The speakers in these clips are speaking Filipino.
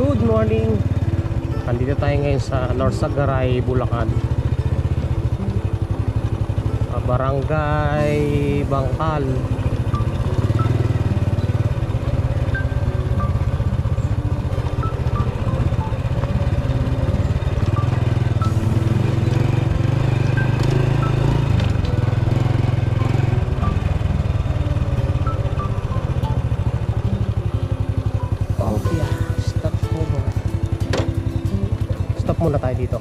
Good morning. Nandito tayo ngayon sa North Sagaray, Bulacan. Barangay Bangkal. Stop muna tayo dito.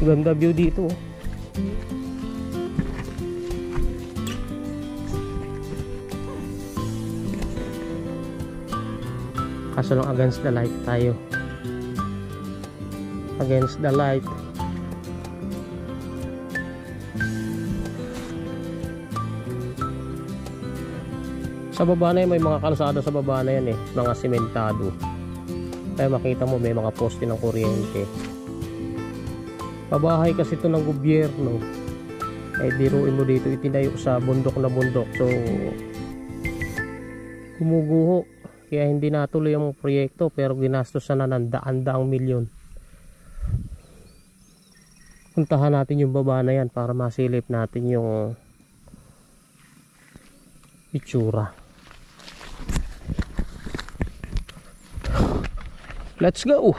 Ganda view dito. Kaso lang against the light tayo. Against the light. Sa baba na yan, may mga kalsada sa baba na yan mga sementado. Kaya makita mo may mga poste ng kuryente. Pabahay kasi ito ng gobyerno. Biruin mo dito, itinayo sa bundok na bundok. So gumuguho. Kaya hindi natuloy ang proyekto, pero ginastos na ng daan-daang milyon. Puntahan natin yung baba na yan para masilip natin yung itsura. Let's go.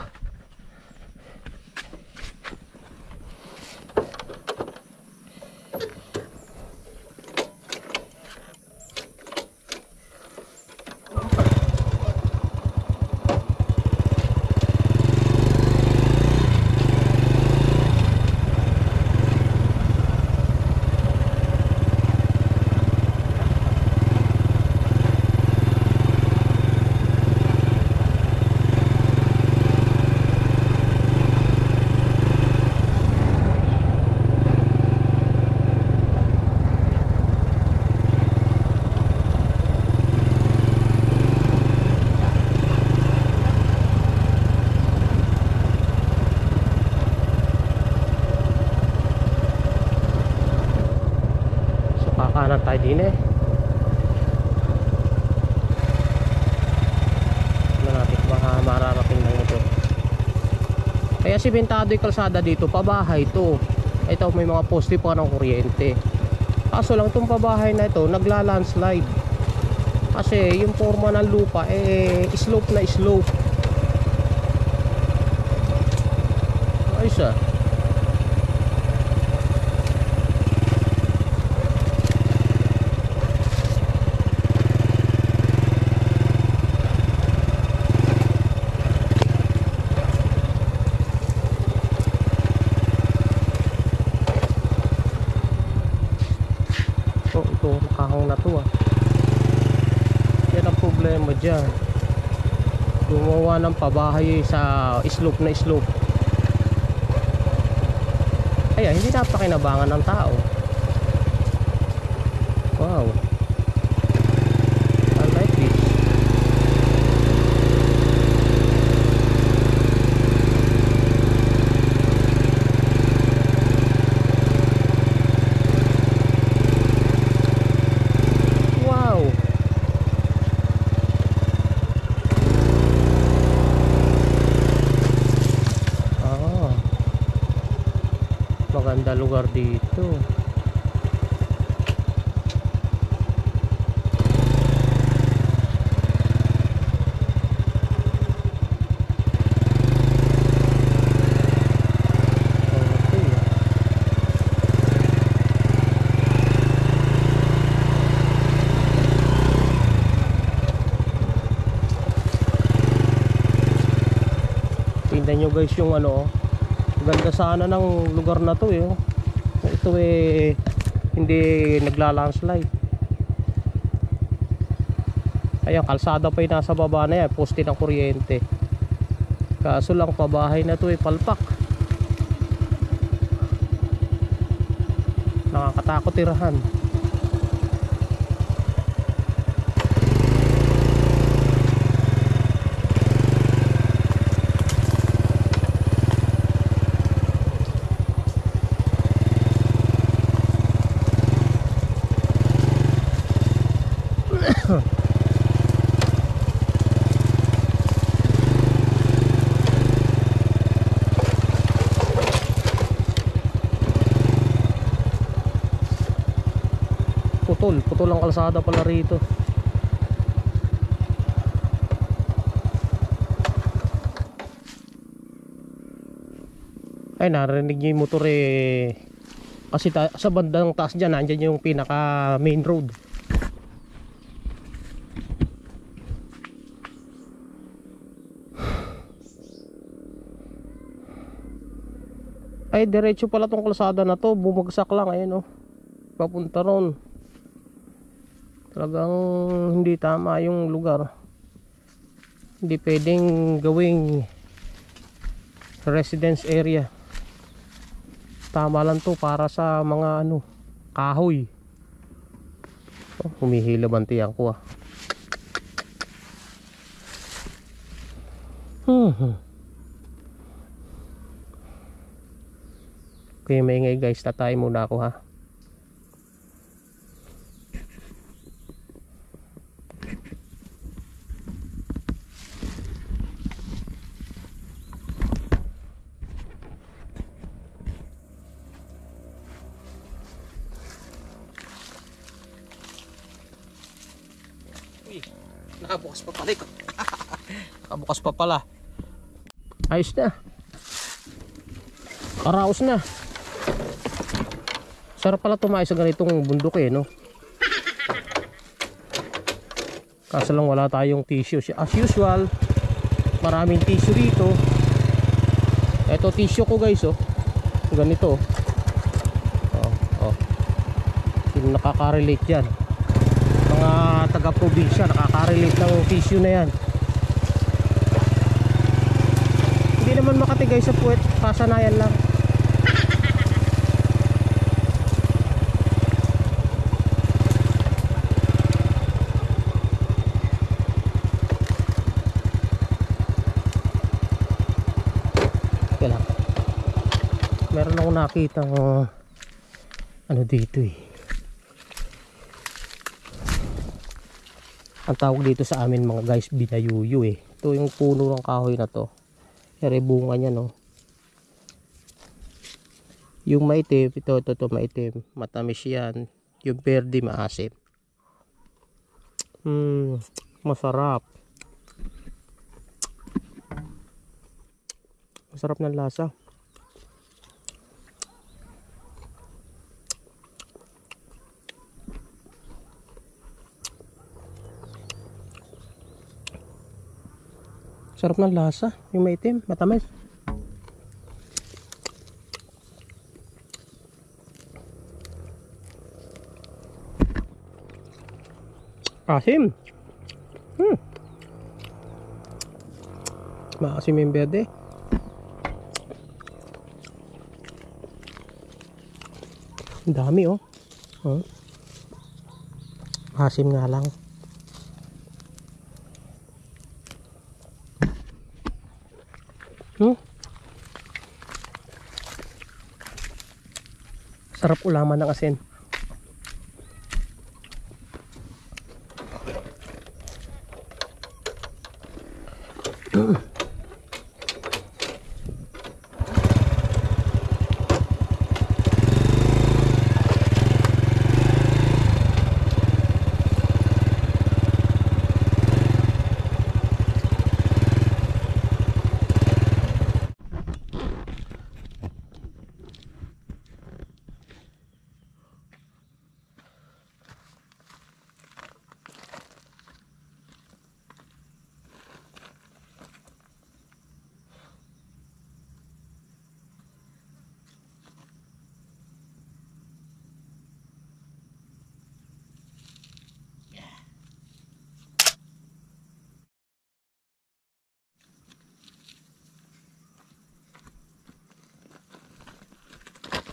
Kanan tayo din natin baka mararating ng ito. Kaya simentado yung kalsada dito, pabahay to. Ito may mga poste pa ng kuryente. Kaso lang itong pabahay na ito nagla-landslide. Kasi yung forma ng lupa slope na slope. Ayos ito kahong na to yan ang problema dyan, gumawa ng pabahay sa slope na slope. Kaya hindi napakinabangan ng tao. Wow, I like this. Maganda lugar dito. Tingnan nyo guys yung ganda sana ng lugar na to ito hindi nagla-landslide. Ayan, kalsada pa yung nasa baba na yan, poste ng kuryente. Kaso lang pabahay na to palpak. Nakakatakot tirahan. putol ang kalsada pala rito. Ay, narinig nyo yung motor eh. Kasi sa bandang taas dyan, nandyan yung pinaka main road. Ay, diretso pala tong kalsada na to. Bumagsak lang, ayun oh. Papunta ron. Talagang hindi tama yung lugar. Hindi pwedeng gawing residence area. Tama lang to para sa mga ano, kahoy. Oh, humihilab ang tiyan ko ah. Okay, maingay guys, tatay muna ako ha. Uy, nakabukas pa pala ito. Nakabukas pa pala. Ayos na. Karaos na. Sarap pala tumayo sa ganitong bundok eh, no? Kaso lang wala tayong tissue. As usual, maraming tissue dito. Ito tissue ko guys, oh. Ganito. Oh, oh. Sino nakaka-relate yan? Mga taga-probinsya, nakaka-relate ng tissue na yan. Hindi naman makatigay sa puwet, kasanayan lang. Meron ako nakita ano dito eh. Ang tawag dito sa amin mga guys, binayuyo eh. Ito yung puno ng kahoy na to. Ere bunga niya no. Yung maitim, ito maitim. Matamis yan. Yung verde maasim. Masarap. Masarap ng lasa. Sarap ng lasa, yung maitim, matamis. Asim. Maasim yung berde. Ang dami oh. Asim nga lang. Sarap ulaman ng asin.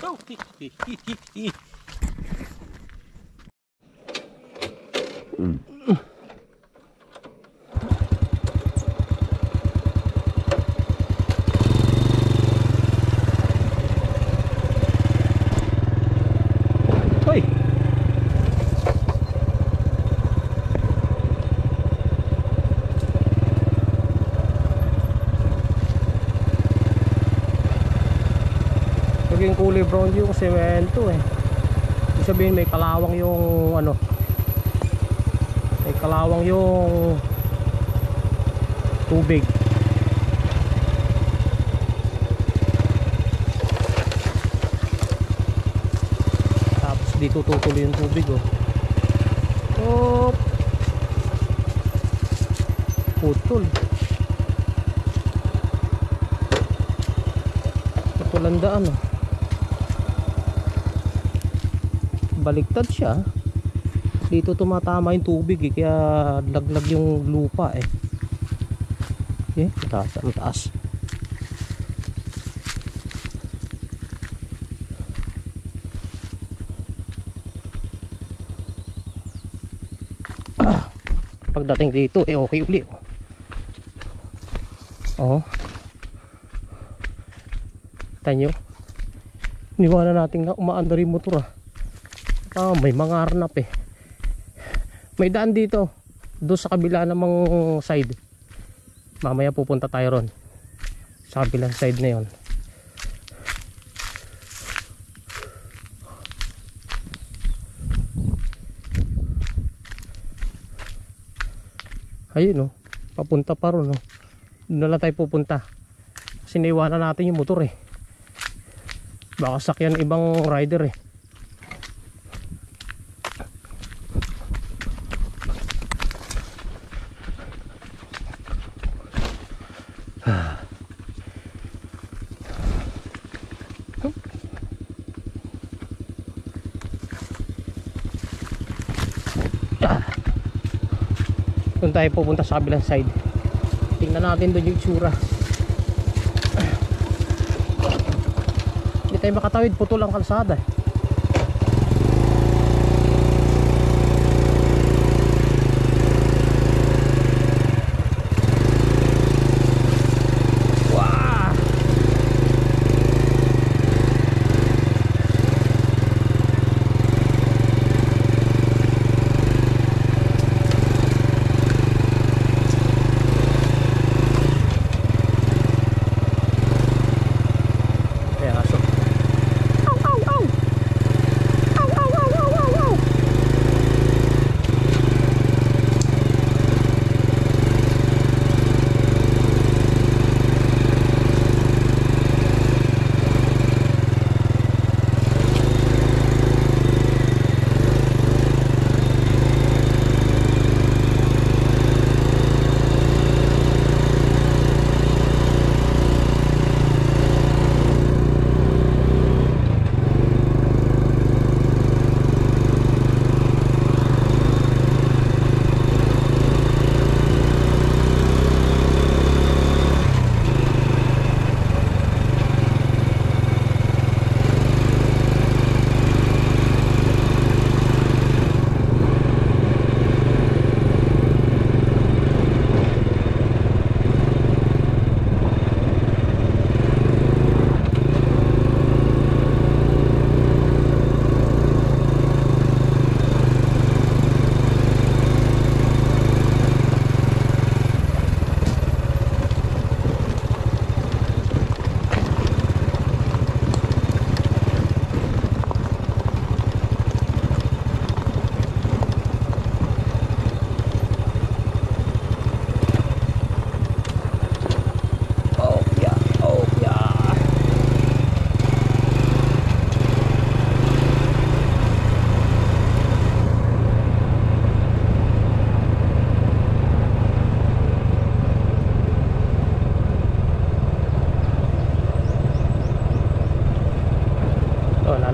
Oh, Hoy. Naging kulay brown yung semento eh. Ibig sabihin may kalawang yung ano, may kalawang yung tubig. Tapos dito tutuloy yung tubig, oh. Oh, putol. Putulandaan, oh. Baliktad siya. Dito tumatama yung tubig, eh, kaya laglag yung lupa, eh. Okay, taas, ang taas. Pagdating dito, eh okay uli, oh. Tanyo, niwala natin na umaandar yung motor, ah. May mga arnap, eh. May daan dito doon sa kabila namang side. Mamaya pupunta tayo ron sa kabilang side na yon. Ayun, oh, papunta pa ron, oh. Doon na lang tayo pupunta kasi naiwanan natin yung motor, eh. Baka sakyan ibang rider, eh. Doon tayo pupunta sa kabilang side. Tingnan natin doon yung itsura. Hindi tayo makatawid, putol ang kalsada.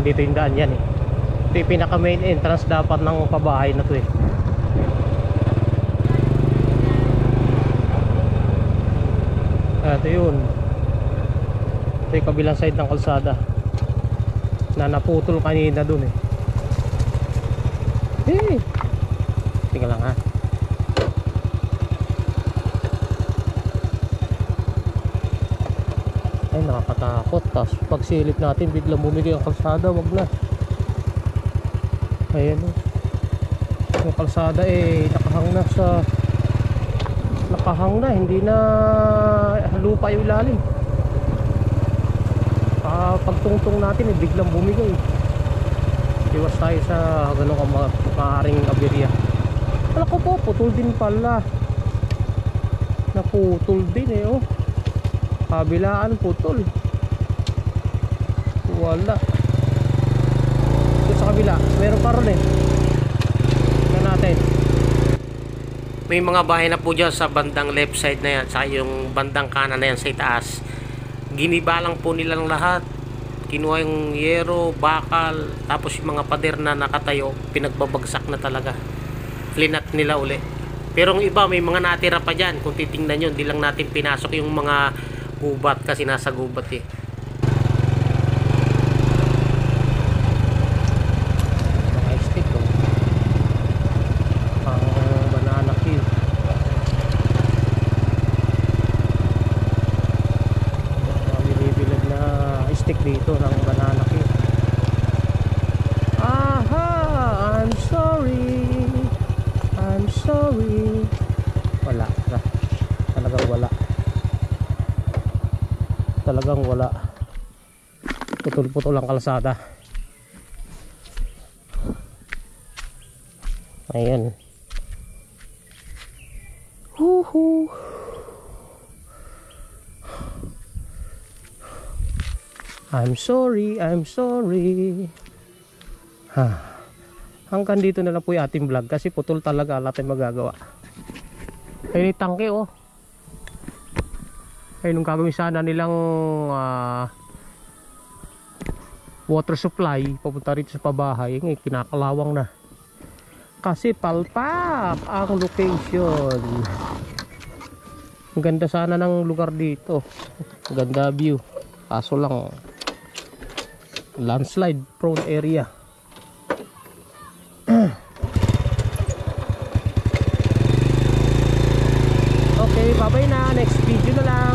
Dito yung daan yan, eh. Ito yung pinaka main entrance dapat ng pabahay na to, eh. Ito yun. Ito yung kabilang side ng kalsada na naputol kanina dun, eh. Hey! Tingnan lang, ha. Ay, nakakatakot. Tapos pagsilip natin biglang bumigay ang kalsada, wag na. Ayan, oh. Yung kalsada, eh, nakahang na, hindi na lupa yung ilalim. Pagtungtong natin, eh, biglang bumigay. Iwas tayo sa ganun ka maaaring aberya. Wala ko po, putol din pala. Naputol din eh oh. Kabilaan putol. Wala. Ito sa kabila, meron pa ron eh. Tingnan natin. May mga bahay na po dyan sa bandang left side na yan, sa yung bandang kanan na yan sa itaas. Giniba lang po nilang lahat. Kinuha yung yero, bakal, tapos yung mga pader na nakatayo, pinagbabagsak na talaga. Linat nila uli. Pero yung iba, may mga natira pa dyan. Kung titingnan nyo, hindi lang natin pinasok yung mga gubat kasi nasa gubat eh. Mga stick oh. Pang banana peel. Binibilad na stick dito ng banana peel. Aha! I'm sorry. I'm sorry. Wala na. Talagang wala. Talagang wala. Putol-putol ang kalsada. Ayan. Huhu. I'm sorry, I'm sorry. Hanggang dito na lang po yung ating vlog kasi putol talaga, wala tayong magagawa. Ayun yung tangke oh. Ayun nung gagawin sana nilang water supply papunta rito sa pabahay, ngayon kinakalawang na. Kasi palpak ang location. Ang ganda sana ng lugar dito. Ang ganda view. Kaso lang landslide prone area. Okay, bye bye na. Next video na lang.